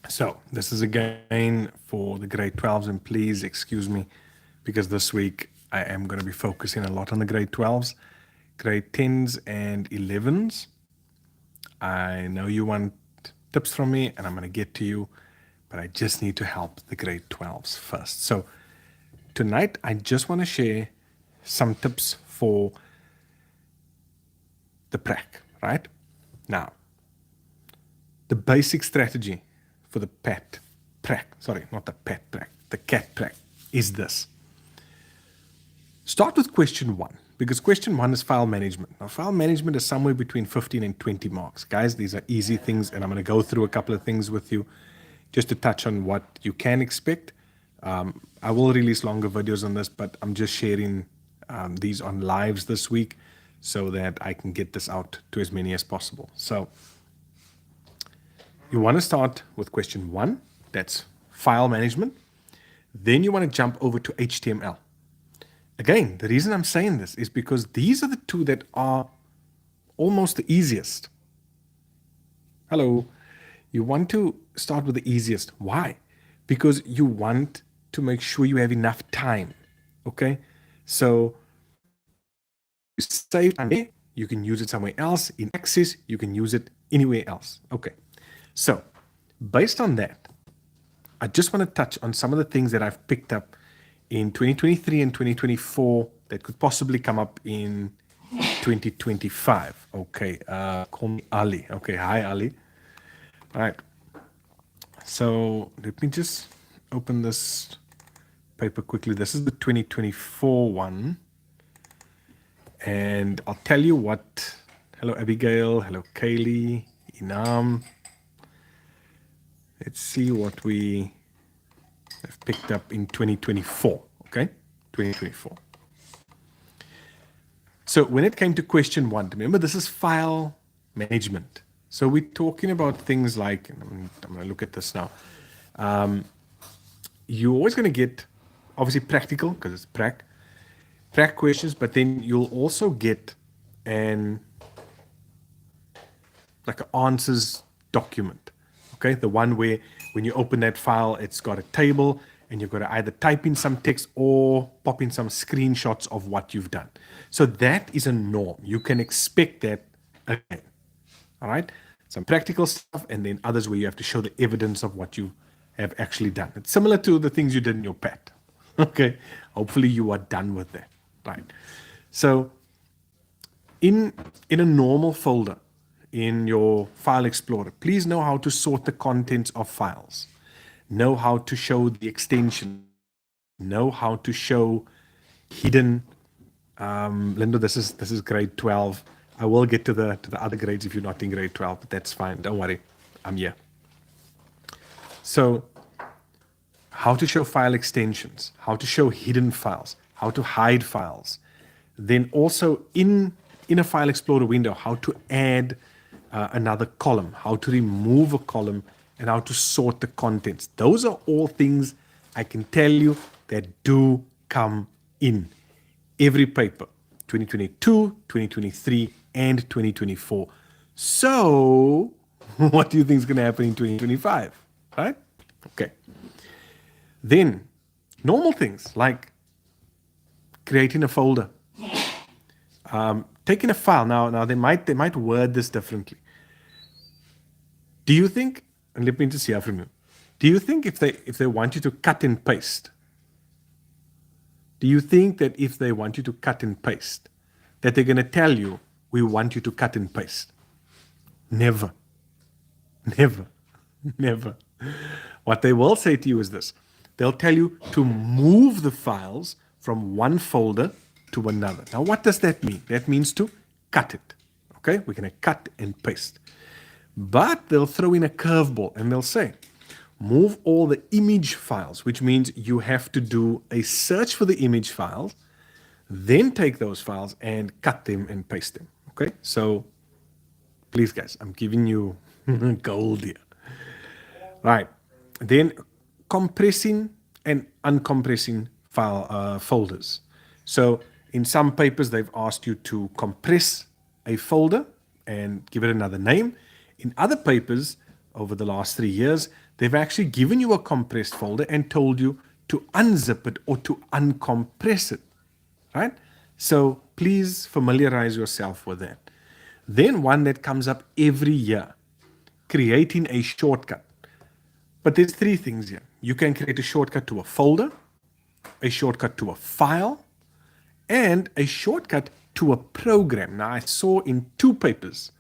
So this is again for the grade 12s, and please excuse me because this week I am going to be focusing a lot on the grade 12s, grade 10s and 11s. I know you want tips from me and I'm going to get to you, but I just need to help the grade 12s first. So tonight I just want to share some tips for the prac, right? Now, the basic strategy for the the cat prac is this. Start with question one, because question one is file management. Now, file management is somewhere between 15 and 20 marks. Guys, these are easy things, and I'm going to go through a couple of things with you just to touch on what you can expect. I will release longer videos on this, but I'm just sharing these on lives this week so that I can get this out to as many as possible. So you want to start with question one, that's file management. Then you want to jump over to HTML. Again, the reason I'm saying this is because these are the two that are almost the easiest. Hello. You want to start with the easiest. Why? Because you want to make sure you have enough time. Okay? So you save time there, you can use it somewhere else. In Access, you can use it anywhere else. Okay. So based on that, I just want to touch on some of the things that I've picked up in 2023 and 2024 that could possibly come up in 2025. Okay, call me Ali. Okay, hi Ali. All right. So let me just open this paper quickly. This is the 2024 one. And I'll tell you what. Hello, Abigail. Hello, Kaylee. Inam. Let's see what we have picked up in 2024, okay? 2024. So when it came to question one, remember this is file management. So we're talking about things like, I'm going to look at this now. You're always going to get, obviously practical, because it's prac questions, but then you'll also get like an answers document. Okay, the one where when you open that file, it's got a table and you've got to either type in some text or pop in some screenshots of what you've done. So that is a norm. You can expect that again. All right, some practical stuff and then others where you have to show the evidence of what you have actually done. It's similar to the things you did in your PAT. Okay, hopefully you are done with that. Right. So in a normal folder, in your file explorer, please know how to sort the contents of files, know how to show the extension, know how to show hidden. Linda, this is grade 12. I will get to the other grades if you're not in grade 12, but that's fine. Don't worry, I'm here. So how to show file extensions, how to show hidden files, how to hide files. Then also in a file explorer window, how to add another column, how to remove a column, and how to sort the contents. Those are all things I can tell you that do come in every paper, 2022, 2023, and 2024. So what do you think is going to happen in 2025, right? Okay. Then normal things like creating a folder, taking a file. Now they might word this differently. Do you think, and let me just hear from you, do you think if they want you to cut and paste, do you think that if they want you to cut and paste, that they're going to tell you, we want you to cut and paste? Never. Never. Never. What they will say to you is this. They'll tell you to move the files from one folder to another. Now, what does that mean? That means to cut it. Okay? We're going to cut and paste. But they'll throw in a curveball and they'll say, move all the image files, which means you have to do a search for the image files, then take those files and cut them and paste them. Okay? So please, guys, I'm giving you gold here. Right. Then compressing and uncompressing file folders. So in some papers, they've asked you to compress a folder and give it another name. In other papers over the last 3 years, they've actually given you a compressed folder and told you to unzip it or to uncompress it, right? So please familiarize yourself with that. Then one that comes up every year, creating a shortcut. But there's three things here. You can create a shortcut to a folder, a shortcut to a file, and a shortcut to a program. Now, I saw in 2 papers,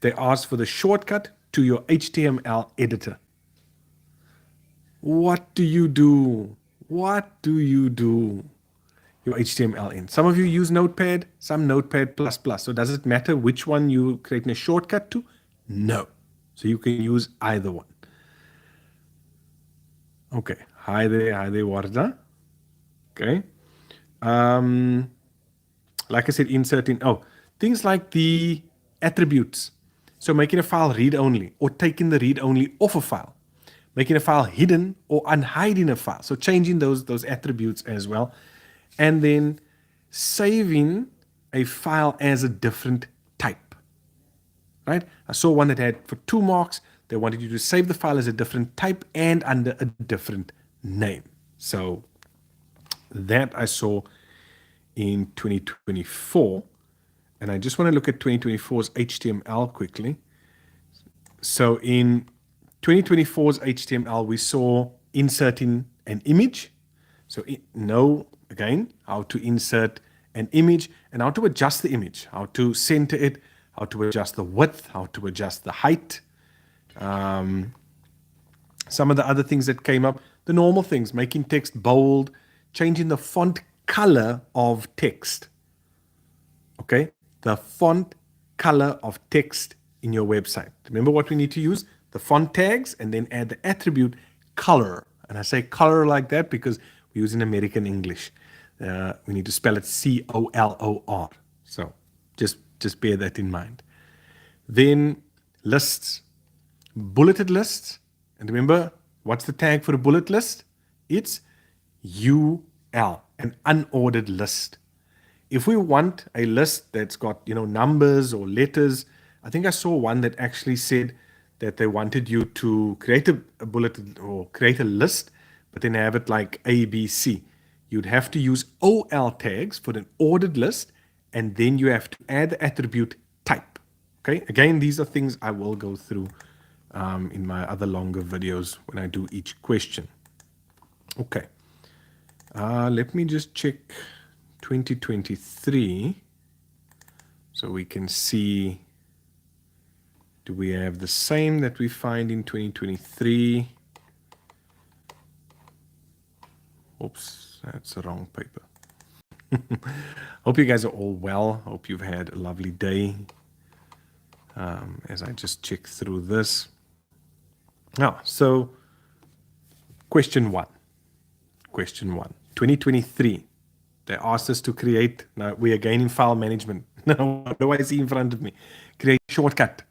they asked for the shortcut to your HTML editor. What do you do? What do you do? Your HTML in. Some of you use Notepad, some Notepad++. So does it matter which one you creating a shortcut to? No. So you can use either one. Okay. Hi there, Warda. Okay. Like I said, inserting, things like the attributes. So making a file read-only or taking the read-only off a file. Making a file hidden or unhiding a file. So changing those attributes as well. And then saving a file as a different type, right? I saw one that had for 2 marks, they wanted you to save the file as a different type and under a different name. So that I saw in 2024. And I just want to look at 2024's HTML quickly. So in 2024's HTML, we saw inserting an image. So again, how to insert an image and how to adjust the image, how to center it, how to adjust the width, how to adjust the height. Some of the other things that came up, the normal things, making text bold, changing the font color of text. Okay, the font color of text in your website. Remember what we need to use? The font tags and then add the attribute color. And I say color like that because we're using American English. We need to spell it C-O-L-O-R. So just bear that in mind. Then lists, bulleted lists. And remember, what's the tag for a bullet list? It's UL, an unordered list. If we want a list that's got, numbers or letters, I think I saw one that actually said that they wanted you to create a bulleted or create a list, but then have it like A, B, C. You'd have to use OL tags for an ordered list, and then you have to add the attribute type. Okay, again, these are things I will go through in my other longer videos when I do each question. Okay, let me just check 2023 so we can see, do we have the same that we find in 2023? Oops, that's the wrong paper. Hope you guys are all well. Hope you've had a lovely day. As I just check through this. Now, so question 1. 2023. They asked us to create, now we are again in file management. Now, what do I see in front of me? Create a shortcut.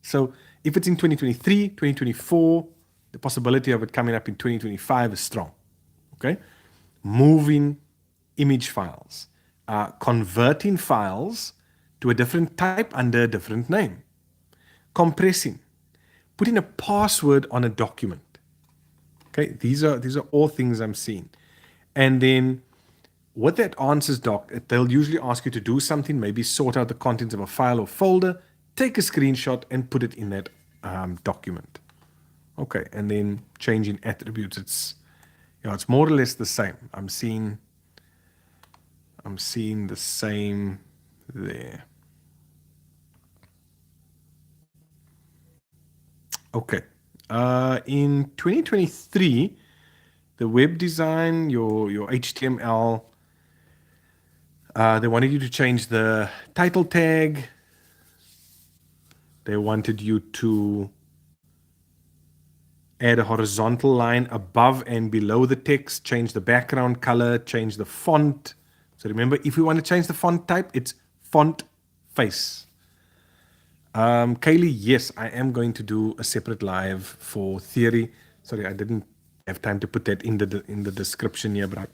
So if it's in 2023, 2024, the possibility of it coming up in 2025 is strong. Okay? Moving image files, converting files to a different type under a different name, compressing, putting a password on a document. Okay, these are all things I'm seeing. And then what that answers, doc, they'll usually ask you to do something, maybe sort out the contents of a file or folder, take a screenshot and put it in that document. Okay, and then changing attributes, it's more or less the same. I'm seeing the same there. Okay. In 2023, the web design, your HTML, they wanted you to change the title tag. They wanted you to add a horizontal line above and below the text, change the background color, change the font. So remember, if we want to change the font type, it's font face. Kaylee, yes, I am going to do a separate live for theory. Sorry, I didn't have time to put that in the description here, but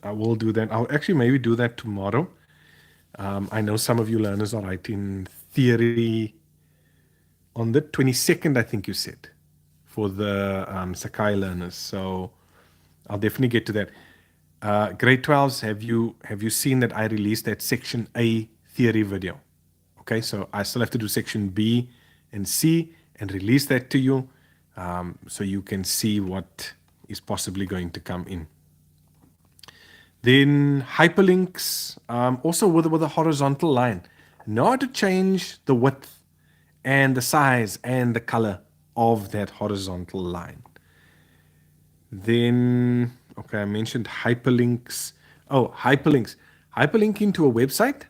I will do that. I'll actually maybe do that tomorrow. I know some of you learners are writing theory on the 22nd, I think you said, for the Sakai learners. So I'll definitely get to that. Grade 12s, have you seen that I released that section A theory video? Okay, so I still have to do section B and C and release that to you, so you can see what is possibly going to come in. Then hyperlinks, also with a horizontal line. Know how to change the width and the size and the color of that horizontal line. Then, okay, I mentioned hyperlinks. Oh, hyperlinks. Hyperlink into a website,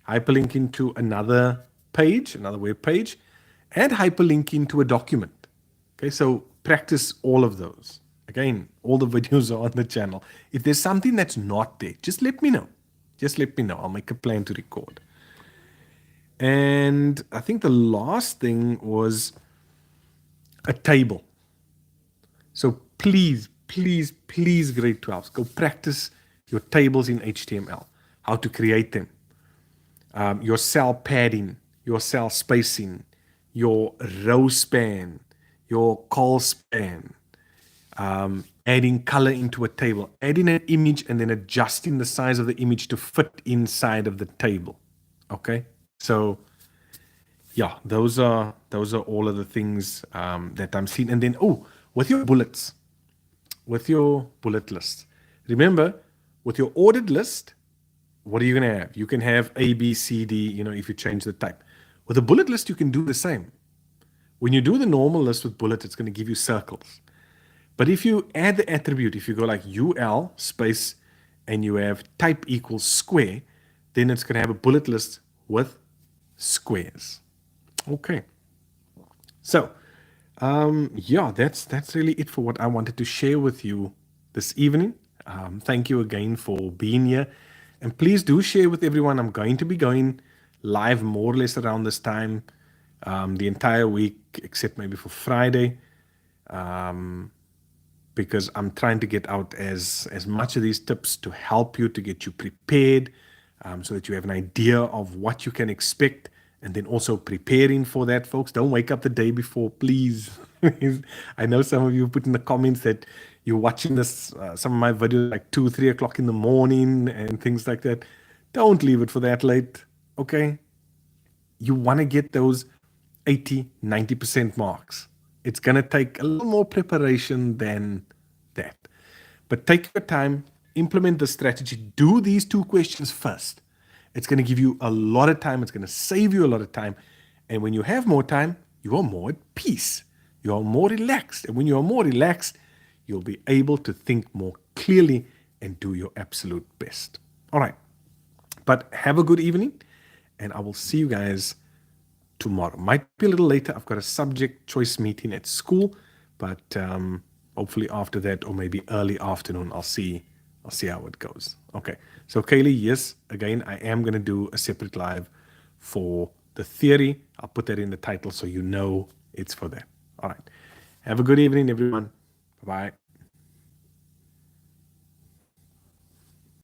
hyperlink into another page, another web page, and hyperlink into a document. Okay, so practice all of those. Again, all the videos are on the channel. If there's something that's not there, just let me know. Just let me know. I'll make a plan to record. And I think the last thing was a table. So please, please, please, grade 12s, go practice your tables in HTML, how to create them, your cell padding, your cell spacing, your row span, your col span, adding color into a table, adding an image and then adjusting the size of the image to fit inside of the table. Okay, so yeah, those are all of the things that I'm seeing. And then with your bullets, with your bullet list, remember, with your ordered list, what are you going to have? You can have A, B, C, D, if you change the type. With a bullet list, you can do the same. When you do the normal list with bullet, it's going to give you circles. But if you add the attribute, if you go like UL space and you have type equals square, then it's going to have a bullet list with squares. Okay. So, yeah, that's really it for what I wanted to share with you this evening. Thank you again for being here. And please do share with everyone. I'm going to be going live more or less around this time, the entire week, except maybe for Friday, because I'm trying to get out as much of these tips to help you, to get you prepared, so that you have an idea of what you can expect, and then also preparing for that, folks. Don't wake up the day before, please. I know some of you put in the comments that you're watching this, some of my videos like 2, 3 o'clock in the morning and things like that. Don't leave it for that late, okay? You want to get those 80, 90% marks. It's going to take a little more preparation than that. But take your time, implement the strategy, do these 2 questions first. It's going to give you a lot of time. It's going to save you a lot of time. And when you have more time, you are more at peace. You are more relaxed. And when you are more relaxed, you'll be able to think more clearly and do your absolute best. All right. But have a good evening, and I will see you guys tomorrow. Might be a little later. I've got a subject choice meeting at school, but hopefully after that, or maybe early afternoon, I'll see how it goes. Okay. So Kaylee, yes, again, I am going to do a separate live for the theory. I'll put that in the title so you know it's for that. All right. Have a good evening, everyone. Bye-bye.